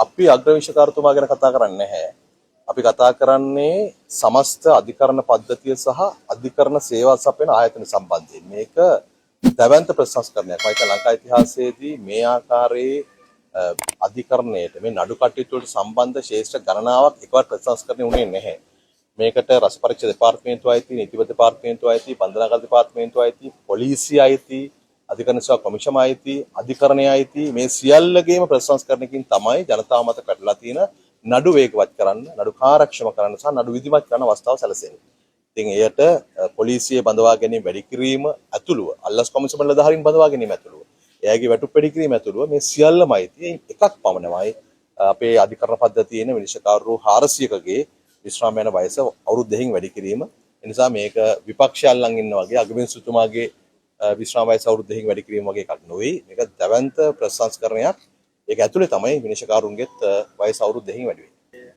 අපි අග්‍රවිශකාරතුමා ගැන කතා කරන්නේ නැහැ. අපි කතා කරන්නේ සමස්ත අධිකරණ පද්ධතිය සහ අධිකරණ සේවා සපයන ආයතන සම්බන්ධයෙන්. මේක දැවැන්ත ප්‍රතිසංස්කරණයක්. මම හිතන ලංකා ඉතිහාසයේදී මේ ආකාරයේ අධිකරණයට මේ නඩු කටයුතු වලට සම්බන්ධ ශේෂ්ඨ ගණනාවක් එකවර ප්‍රතිසංස්කරණය වුණේ නැහැ. මේකට රස පරීක්ෂා දෙපාර්තමේන්තුව අයිති, නීතිපති දෙපාර්තමේන්තුව අයිති, බන්ධනාගාර දෙපාර්තමේන්තුව අයිති, පොලිසිය අයිති, අධිකරණ සේවා කොමිෂම අයිති, අධිකරණය අයිති, මේ සියල්ලගේම ප්‍රතිසංස්කරණයකින් තමයි ජනතාව මත පැටලලා තියෙන නඩු වේගවත් කරන්න, නඩු කාර්යක්ෂම කරන්න සහ නඩු විධිමත් කරන අවස්ථාව සැලසෙන්නේ. ඉතින් එයට පොලිසිය බඳවා ගැනීම වැඩි කිරීම ඇතුළුව, අල්ලස් කොමිසම නිලධාරීන් බඳවා ගැනීම ඇතුළුව, එයාගේ වැටුප් වැඩි කිරීම ඇතුළුව මේ සියල්ලම අයිති එකක් පමණමයි අපේ අධිකරණ පද්ධතියේ ඉන්න විනිශ්චයකාරවරු 400කගේ විශ්‍රාම යන වයස අවුරුදු 2කින් වැඩි කිරීම. ඒ නිසා මේක විපක්ෂය අල්ලන් ඉන්න වගේ අගමැතිතුමාගේ විශ්‍රාම වයස අවුරුදු 2කින් වැඩි කිරීම වගේ එකක් නෙවෙයි. මේක දැවැන්ත ප්‍රතිසංස්කරණයක්. ඒක ඇතුලේ තමයි විනිශ්චයකාරුන්ගේත් වයස අවුරුදු 2කින් වැඩි වෙන්නේ.